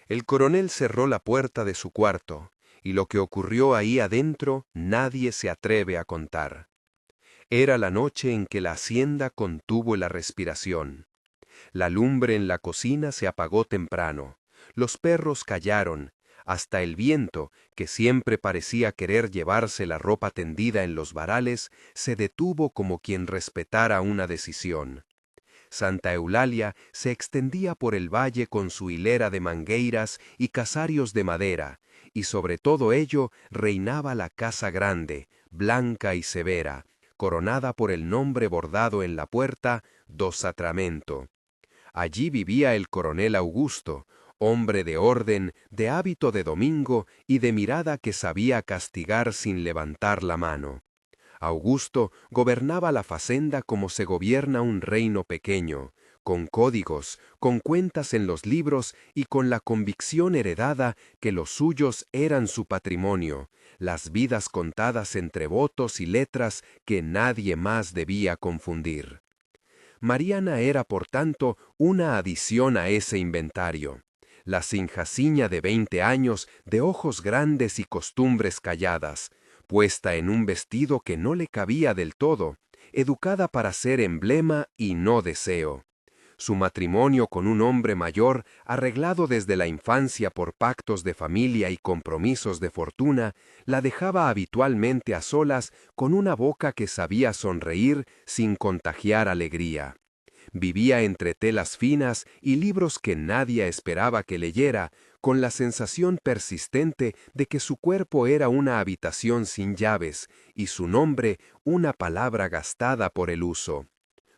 El coronel cerró la puerta de su cuarto, y lo que ocurrió ahí adentro nadie se atreve a contar. Era la noche en que la hacienda contuvo la respiración. La lumbre en la cocina se apagó temprano. Los perros callaron. Hasta el viento, que siempre parecía querer llevarse la ropa tendida en los varales, se detuvo como quien respetara una decisión. Santa Eulalia se extendía por el valle con su hilera de mangueiras y casarios de madera, y sobre todo ello reinaba la casa grande, blanca y severa, coronada por el nombre bordado en la puerta, do Sacramento. Allí vivía el coronel Augusto, hombre de orden, de hábito de domingo y de mirada que sabía castigar sin levantar la mano. Augusto gobernaba la facenda como se gobierna un reino pequeño, con códigos, con cuentas en los libros y con la convicción heredada que los suyos eran su patrimonio, las vidas contadas entre votos y letras que nadie más debía confundir. Mariana era, por tanto, una adición a ese inventario. La Sinjaciña de 20 años, de ojos grandes y costumbres calladas, puesta en un vestido que no le cabía del todo, educada para ser emblema y no deseo. Su matrimonio con un hombre mayor, arreglado desde la infancia por pactos de familia y compromisos de fortuna, la dejaba habitualmente a solas con una boca que sabía sonreír sin contagiar alegría. Vivía entre telas finas y libros que nadie esperaba que leyera, con la sensación persistente de que su cuerpo era una habitación sin llaves y su nombre una palabra gastada por el uso.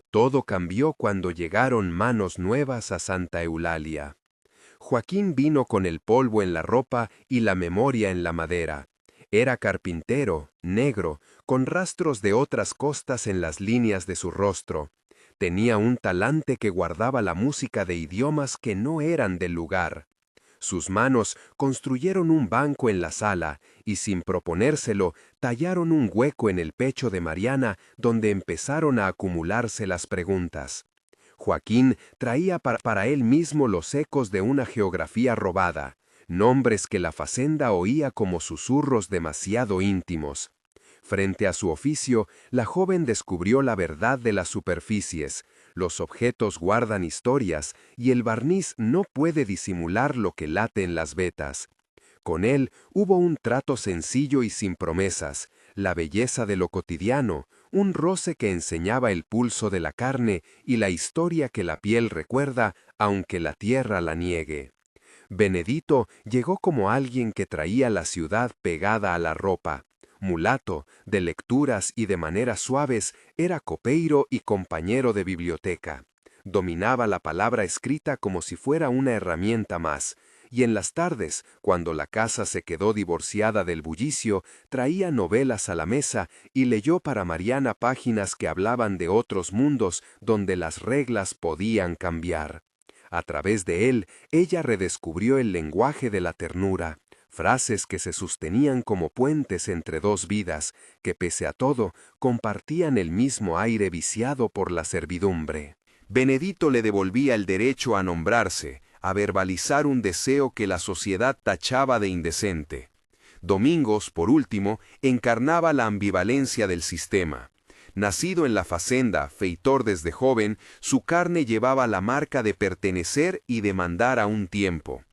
Todo cambió cuando llegaron manos nuevas a Santa Eulalia. Joaquín vino con el polvo en la ropa y la memoria en la madera. Era carpintero, negro, con rastros de otras costas en las líneas de su rostro. Tenía un talante que guardaba la música de idiomas que no eran del lugar. Sus manos construyeron un banco en la sala y sin proponérselo tallaron un hueco en el pecho de Mariana donde empezaron a acumularse las preguntas. Joaquín traía para él mismo los ecos de una geografía robada, nombres que la facenda oía como susurros demasiado íntimos. Frente a su oficio, la joven descubrió la verdad de las superficies. Los objetos guardan historias y el barniz no puede disimular lo que late en las vetas. Con él hubo un trato sencillo y sin promesas, la belleza de lo cotidiano, un roce que enseñaba el pulso de la carne y la historia que la piel recuerda, aunque la tierra la niegue. Benedito llegó como alguien que traía la ciudad pegada a la ropa. Mulato, de lecturas y de maneras suaves, era copeiro y compañero de biblioteca. Dominaba la palabra escrita como si fuera una herramienta más, y en las tardes, cuando la casa se quedó divorciada del bullicio, traía novelas a la mesa y leyó para Mariana páginas que hablaban de otros mundos donde las reglas podían cambiar. A través de él, ella redescubrió el lenguaje de la ternura. Frases que se sostenían como puentes entre dos vidas, que pese a todo, compartían el mismo aire viciado por la servidumbre. Benedito le devolvía el derecho a nombrarse, a verbalizar un deseo que la sociedad tachaba de indecente. Domingos, por último, encarnaba la ambivalencia del sistema. Nacido en la facenda, feitor desde joven, su carne llevaba la marca de pertenecer y de mandar a un tiempo.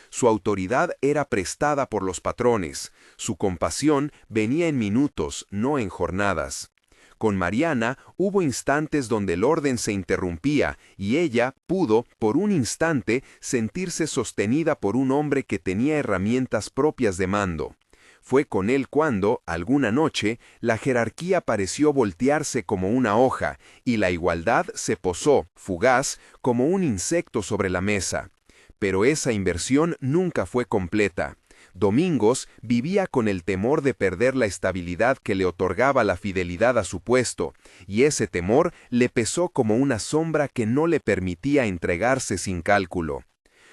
Su autoridad era prestada por los patrones, su compasión venía en minutos, no en jornadas. Con Mariana hubo instantes donde el orden se interrumpía y ella pudo, por un instante, sentirse sostenida por un hombre que tenía herramientas propias de mando. Fue con él cuando, alguna noche, la jerarquía pareció voltearse como una hoja y la igualdad se posó, fugaz, como un insecto sobre la mesa. Pero esa inversión nunca fue completa. Domingos vivía con el temor de perder la estabilidad que le otorgaba la fidelidad a su puesto, y ese temor le pesó como una sombra que no le permitía entregarse sin cálculo.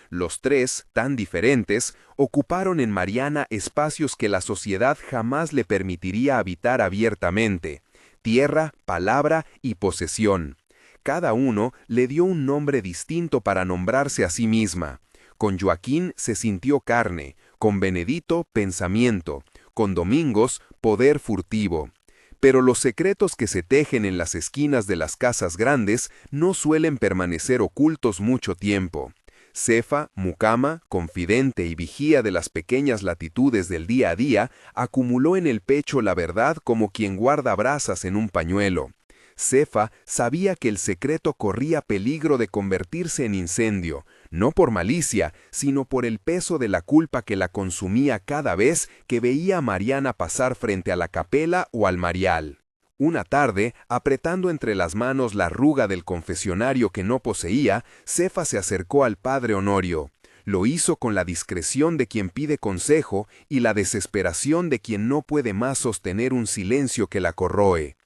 Los tres, tan diferentes, ocuparon en Mariana espacios que la sociedad jamás le permitiría habitar abiertamente: tierra, palabra y posesión. Cada uno le dio un nombre distinto para nombrarse a sí misma. Con Joaquín se sintió carne, con Benedito pensamiento, con Domingos poder furtivo. Pero los secretos que se tejen en las esquinas de las casas grandes no suelen permanecer ocultos mucho tiempo. Cefa, mucama, confidente y vigía de las pequeñas latitudes del día a día, acumuló en el pecho la verdad como quien guarda brasas en un pañuelo. Cefa sabía que el secreto corría peligro de convertirse en incendio, no por malicia, sino por el peso de la culpa que la consumía cada vez que veía a Mariana pasar frente a la capela o al Marial. Una tarde, apretando entre las manos la arruga del confesionario que no poseía, Cefa se acercó al padre Honorio. Lo hizo con la discreción de quien pide consejo y la desesperación de quien no puede más sostener un silencio que la corroe.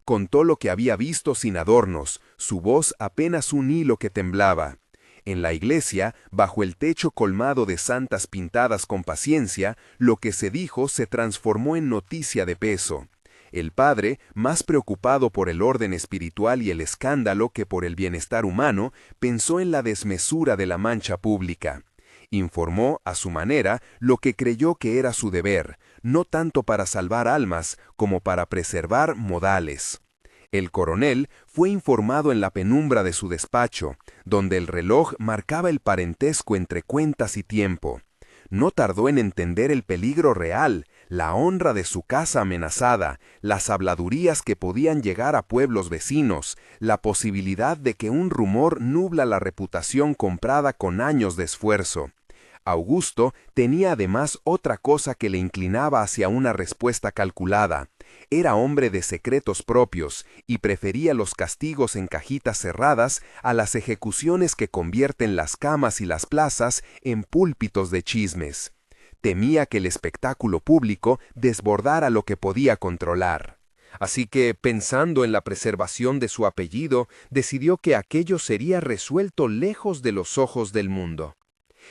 Contó lo que había visto sin adornos, su voz apenas un hilo que temblaba. En la iglesia, bajo el techo colmado de santas pintadas con paciencia, lo que se dijo se transformó en noticia de peso. El padre, más preocupado por el orden espiritual y el escándalo que por el bienestar humano, pensó en la desmesura de la mancha pública. Informó, a su manera, lo que creyó que era su deber, no tanto para salvar almas como para preservar modales. El coronel fue informado en la penumbra de su despacho, donde el reloj marcaba el parentesco entre cuentas y tiempo. No tardó en entender el peligro real, la honra de su casa amenazada, las habladurías que podían llegar a pueblos vecinos, la posibilidad de que un rumor nubla la reputación comprada con años de esfuerzo. Augusto tenía además otra cosa que le inclinaba hacia una respuesta calculada. Era hombre de secretos propios y prefería los castigos en cajitas cerradas a las ejecuciones que convierten las camas y las plazas en púlpitos de chismes. Temía que el espectáculo público desbordara lo que podía controlar. Así que, pensando en la preservación de su apellido, decidió que aquello sería resuelto lejos de los ojos del mundo.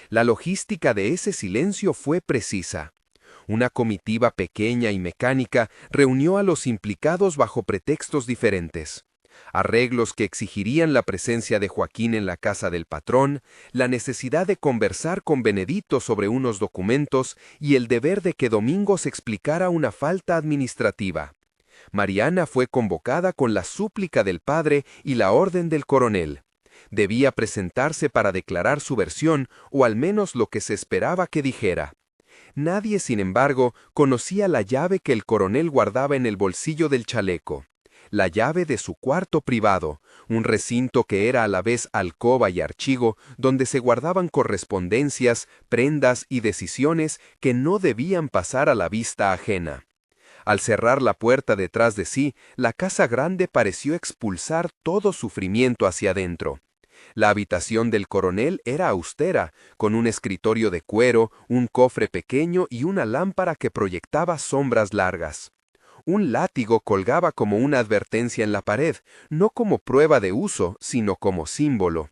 La logística de ese silencio fue precisa. Una comitiva pequeña y mecánica reunió a los implicados bajo pretextos diferentes. Arreglos que exigirían la presencia de Joaquín en la casa del patrón, la necesidad de conversar con Benedito sobre unos documentos y el deber de que Domingos explicara una falta administrativa. Mariana fue convocada con la súplica del padre y la orden del coronel. Debía presentarse para declarar su versión, o al menos lo que se esperaba que dijera. Nadie, sin embargo, conocía la llave que el coronel guardaba en el bolsillo del chaleco. La llave de su cuarto privado, un recinto que era a la vez alcoba y archivo, donde se guardaban correspondencias, prendas y decisiones que no debían pasar a la vista ajena. Al cerrar la puerta detrás de sí, la casa grande pareció expulsar todo sufrimiento hacia adentro. La habitación del coronel era austera, con un escritorio de cuero, un cofre pequeño y una lámpara que proyectaba sombras largas. Un látigo colgaba como una advertencia en la pared, no como prueba de uso, sino como símbolo.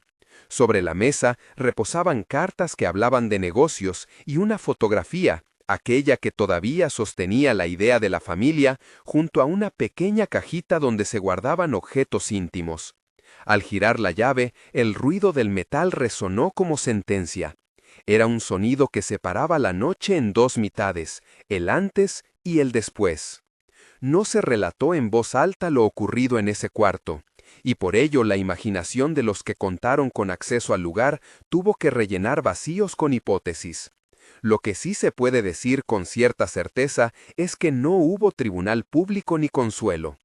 Sobre la mesa reposaban cartas que hablaban de negocios y una fotografía, aquella que todavía sostenía la idea de la familia, junto a una pequeña cajita donde se guardaban objetos íntimos. Al girar la llave, el ruido del metal resonó como sentencia. Era un sonido que separaba la noche en dos mitades, el antes y el después. No se relató en voz alta lo ocurrido en ese cuarto, y por ello la imaginación de los que contaron con acceso al lugar tuvo que rellenar vacíos con hipótesis. Lo que sí se puede decir con cierta certeza es que no hubo tribunal público ni consuelo.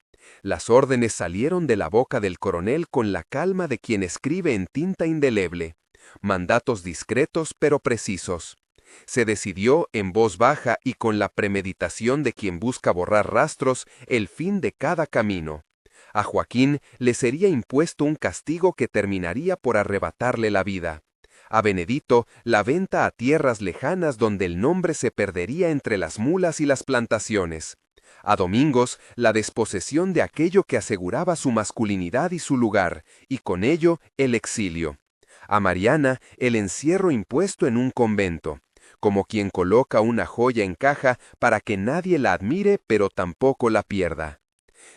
Las órdenes salieron de la boca del coronel con la calma de quien escribe en tinta indeleble. Mandatos discretos pero precisos. Se decidió en voz baja y con la premeditación de quien busca borrar rastros el fin de cada camino. A Joaquín le sería impuesto un castigo que terminaría por arrebatarle la vida. A Benedito la venta a tierras lejanas donde el nombre se perdería entre las mulas y las plantaciones. A Domingos la desposesión de aquello que aseguraba su masculinidad y su lugar, y con ello el exilio. A Mariana el encierro impuesto en un convento, como quien coloca una joya en caja para que nadie la admire pero tampoco la pierda.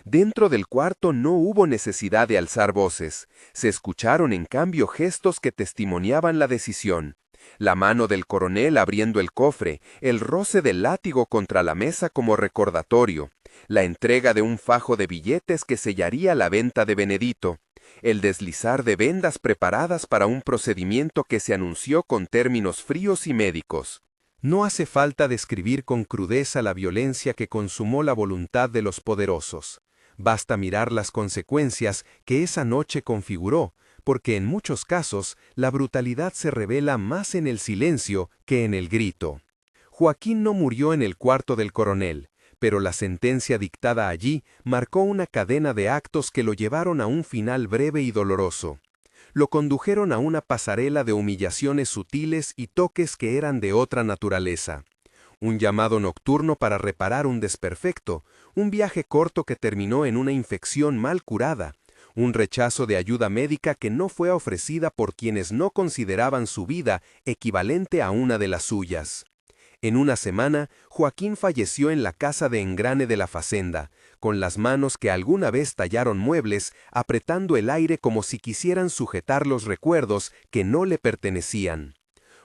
Dentro del cuarto no hubo necesidad de alzar voces. Se escucharon en cambio gestos que testimoniaban la decisión. La mano del coronel abriendo el cofre, el roce del látigo contra la mesa como recordatorio, la entrega de un fajo de billetes que sellaría la venta de Benedito, el deslizar de vendas preparadas para un procedimiento que se anunció con términos fríos y médicos. No hace falta describir con crudeza la violencia que consumó la voluntad de los poderosos. Basta mirar las consecuencias que esa noche configuró, porque en muchos casos la brutalidad se revela más en el silencio que en el grito. Joaquín no murió en el cuarto del coronel, pero la sentencia dictada allí marcó una cadena de actos que lo llevaron a un final breve y doloroso. Lo condujeron a una pasarela de humillaciones sutiles y toques que eran de otra naturaleza. Un llamado nocturno para reparar un desperfecto, un viaje corto que terminó en una infección mal curada, un rechazo de ayuda médica que no fue ofrecida por quienes no consideraban su vida equivalente a una de las suyas. En una semana, Joaquín falleció en la casa de engrane de la Facenda, con las manos que alguna vez tallaron muebles, apretando el aire como si quisieran sujetar los recuerdos que no le pertenecían.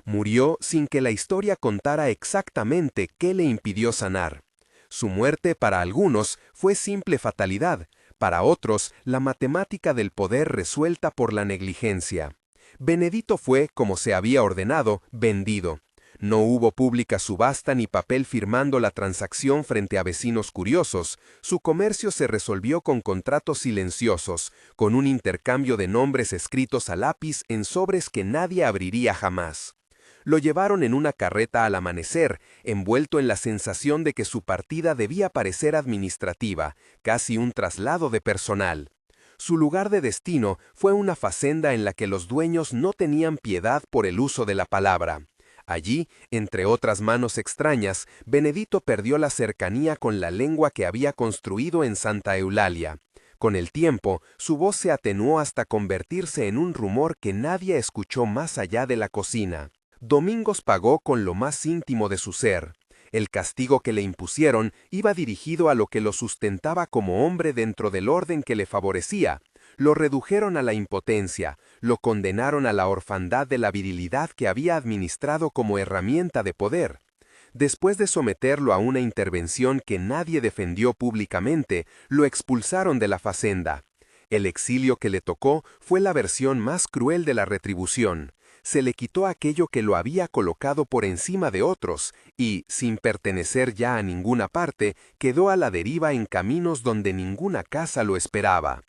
Murió sin que la historia contara exactamente qué le impidió sanar. Su muerte para algunos fue simple fatalidad, para otros la matemática del poder resuelta por la negligencia. Benedito fue, como se había ordenado, vendido. No hubo pública subasta ni papel firmando la transacción frente a vecinos curiosos. Su comercio se resolvió con contratos silenciosos, con un intercambio de nombres escritos a lápiz en sobres que nadie abriría jamás. Lo llevaron en una carreta al amanecer, envuelto en la sensación de que su partida debía parecer administrativa, casi un traslado de personal. Su lugar de destino fue una facenda en la que los dueños no tenían piedad por el uso de la palabra. Allí, entre otras manos extrañas, Benedito perdió la cercanía con la lengua que había construido en Santa Eulalia. Con el tiempo, su voz se atenuó hasta convertirse en un rumor que nadie escuchó más allá de la cocina. Domingos pagó con lo más íntimo de su ser. El castigo que le impusieron iba dirigido a lo que lo sustentaba como hombre dentro del orden que le favorecía. Lo redujeron a la impotencia, lo condenaron a la orfandad de la virilidad que había administrado como herramienta de poder. Después de someterlo a una intervención que nadie defendió públicamente, lo expulsaron de la facenda. El exilio que le tocó fue la versión más cruel de la retribución. Se le quitó aquello que lo había colocado por encima de otros y, sin pertenecer ya a ninguna parte, quedó a la deriva en caminos donde ninguna casa lo esperaba.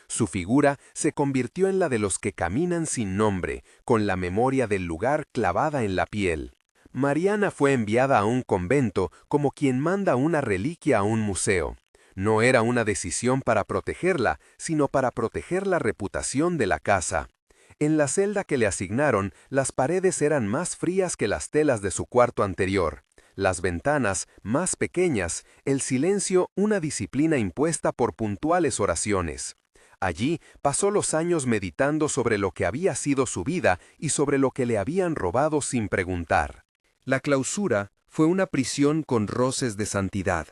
Su figura se convirtió en la de los que caminan sin nombre, con la memoria del lugar clavada en la piel. Mariana fue enviada a un convento como quien manda una reliquia a un museo. No era una decisión para protegerla, sino para proteger la reputación de la casa. En la celda que le asignaron, las paredes eran más frías que las telas de su cuarto anterior. Las ventanas, más pequeñas, el silencio, una disciplina impuesta por puntuales oraciones. Allí pasó los años meditando sobre lo que había sido su vida y sobre lo que le habían robado sin preguntar. La clausura fue una prisión con roces de santidad.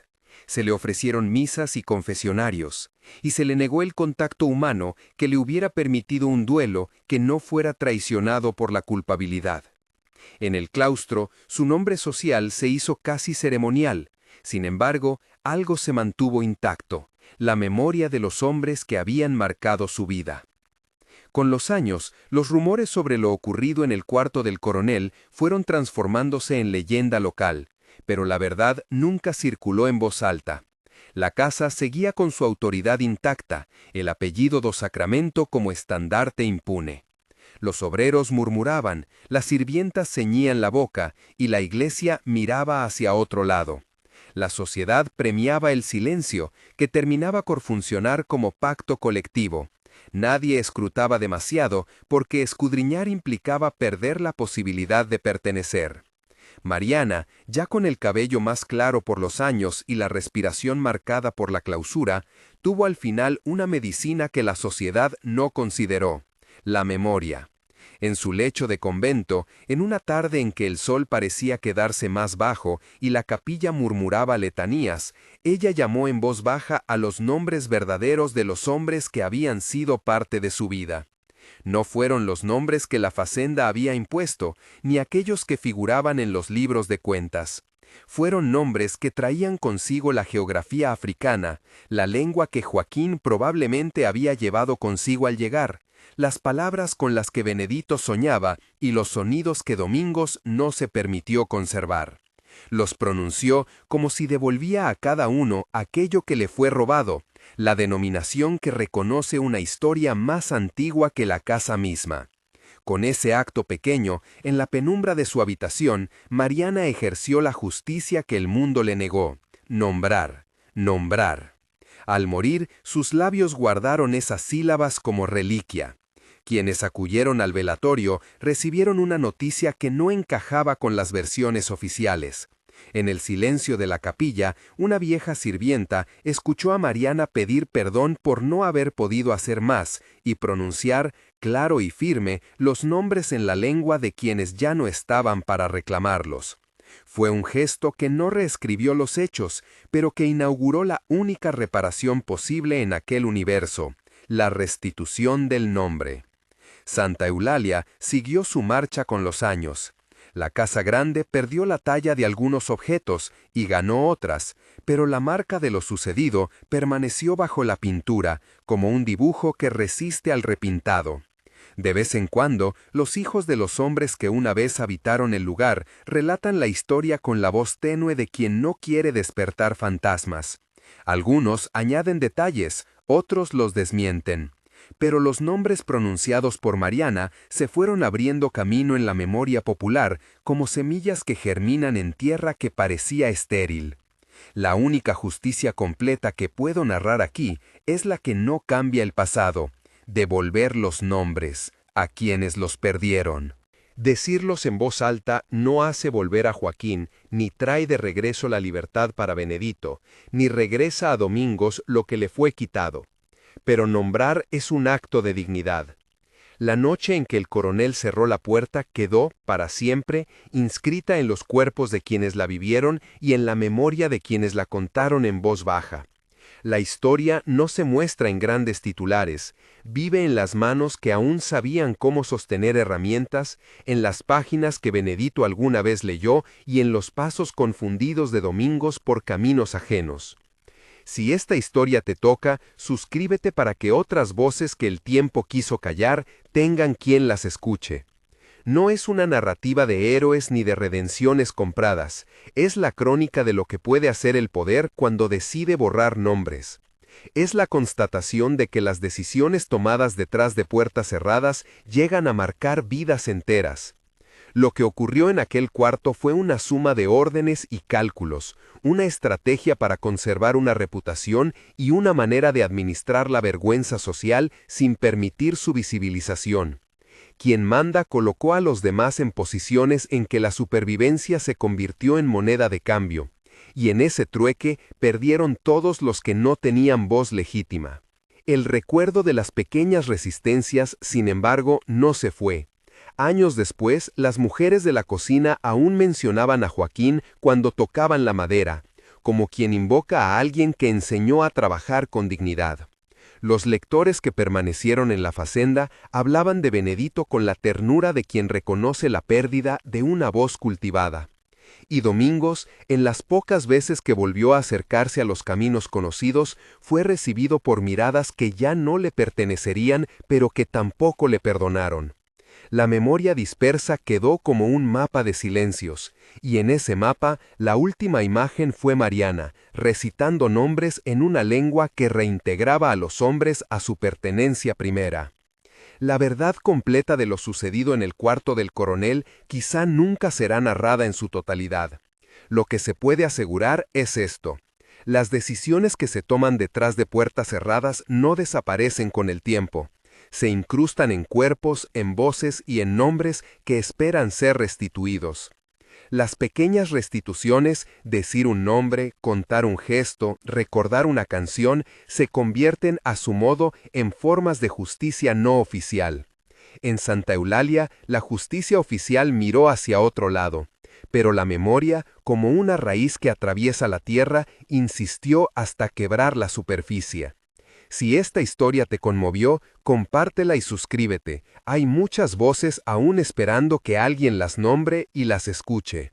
Se le ofrecieron misas y confesionarios, y se le negó el contacto humano que le hubiera permitido un duelo que no fuera traicionado por la culpabilidad. En el claustro, su nombre social se hizo casi ceremonial. Sin embargo, algo se mantuvo intacto: la memoria de los hombres que habían marcado su vida. Con los años, los rumores sobre lo ocurrido en el cuarto del coronel fueron transformándose en leyenda local, pero la verdad nunca circuló en voz alta. La casa seguía con su autoridad intacta, el apellido do Sacramento como estandarte impune. Los obreros murmuraban, las sirvientas ceñían la boca y la iglesia miraba hacia otro lado. La sociedad premiaba el silencio, que terminaba por funcionar como pacto colectivo. Nadie escrutaba demasiado porque escudriñar implicaba perder la posibilidad de pertenecer. Mariana, ya con el cabello más claro por los años y la respiración marcada por la clausura, tuvo al final una medicina que la sociedad no consideró: la memoria. En su lecho de convento, en una tarde en que el sol parecía quedarse más bajo y la capilla murmuraba letanías, ella llamó en voz baja a los nombres verdaderos de los hombres que habían sido parte de su vida. No fueron los nombres que la Facenda había impuesto, ni aquellos que figuraban en los libros de cuentas. Fueron nombres que traían consigo la geografía africana, la lengua que Joaquín probablemente había llevado consigo al llegar, las palabras con las que Benedito soñaba y los sonidos que Domingos no se permitió conservar. Los pronunció como si devolvía a cada uno aquello que le fue robado, la denominación que reconoce una historia más antigua que la casa misma. Con ese acto pequeño, en la penumbra de su habitación, Mariana ejerció la justicia que el mundo le negó: nombrar, nombrar. Al morir, sus labios guardaron esas sílabas como reliquia. Quienes acudieron al velatorio recibieron una noticia que no encajaba con las versiones oficiales. En el silencio de la capilla, una vieja sirvienta escuchó a Mariana pedir perdón por no haber podido hacer más y pronunciar, claro y firme, los nombres en la lengua de quienes ya no estaban para reclamarlos. Fue un gesto que no reescribió los hechos, pero que inauguró la única reparación posible en aquel universo: la restitución del nombre. Santa Eulalia siguió su marcha con los años. La casa grande perdió la talla de algunos objetos y ganó otras, pero la marca de lo sucedido permaneció bajo la pintura, como un dibujo que resiste al repintado. De vez en cuando, los hijos de los hombres que una vez habitaron el lugar relatan la historia con la voz tenue de quien no quiere despertar fantasmas. Algunos añaden detalles, otros los desmienten. Pero los nombres pronunciados por Mariana se fueron abriendo camino en la memoria popular como semillas que germinan en tierra que parecía estéril. La única justicia completa que puedo narrar aquí es la que no cambia el pasado: devolver los nombres a quienes los perdieron. Decirlos en voz alta no hace volver a Joaquín, ni trae de regreso la libertad para Benedito, ni regresa a Domingos lo que le fue quitado. Pero nombrar es un acto de dignidad. La noche en que el coronel cerró la puerta quedó, para siempre, inscrita en los cuerpos de quienes la vivieron y en la memoria de quienes la contaron en voz baja. La historia no se muestra en grandes titulares, vive en las manos que aún sabían cómo sostener herramientas, en las páginas que Benedito alguna vez leyó y en los pasos confundidos de Domingos por caminos ajenos. Si esta historia te toca, suscríbete para que otras voces que el tiempo quiso callar tengan quien las escuche. No es una narrativa de héroes ni de redenciones compradas, es la crónica de lo que puede hacer el poder cuando decide borrar nombres. Es la constatación de que las decisiones tomadas detrás de puertas cerradas llegan a marcar vidas enteras. Lo que ocurrió en aquel cuarto fue una suma de órdenes y cálculos, una estrategia para conservar una reputación y una manera de administrar la vergüenza social sin permitir su visibilización. Quien manda colocó a los demás en posiciones en que la supervivencia se convirtió en moneda de cambio, y en ese trueque perdieron todos los que no tenían voz legítima. El recuerdo de las pequeñas resistencias, sin embargo, no se fue. Años después, las mujeres de la cocina aún mencionaban a Joaquín cuando tocaban la madera, como quien invoca a alguien que enseñó a trabajar con dignidad. Los lectores que permanecieron en la facenda hablaban de Benedito con la ternura de quien reconoce la pérdida de una voz cultivada. Y Domingos, en las pocas veces que volvió a acercarse a los caminos conocidos, fue recibido por miradas que ya no le pertenecerían, pero que tampoco le perdonaron. La memoria dispersa quedó como un mapa de silencios, y en ese mapa la última imagen fue Mariana, recitando nombres en una lengua que reintegraba a los hombres a su pertenencia primera. La verdad completa de lo sucedido en el cuarto del coronel quizá nunca será narrada en su totalidad. Lo que se puede asegurar es esto: las decisiones que se toman detrás de puertas cerradas no desaparecen con el tiempo. Se incrustan en cuerpos, en voces y en nombres que esperan ser restituidos. Las pequeñas restituciones, decir un nombre, contar un gesto, recordar una canción, se convierten a su modo en formas de justicia no oficial. En Santa Eulalia, la justicia oficial miró hacia otro lado, pero la memoria, como una raíz que atraviesa la tierra, insistió hasta quebrar la superficie. Si esta historia te conmovió, compártela y suscríbete. Hay muchas voces aún esperando que alguien las nombre y las escuche.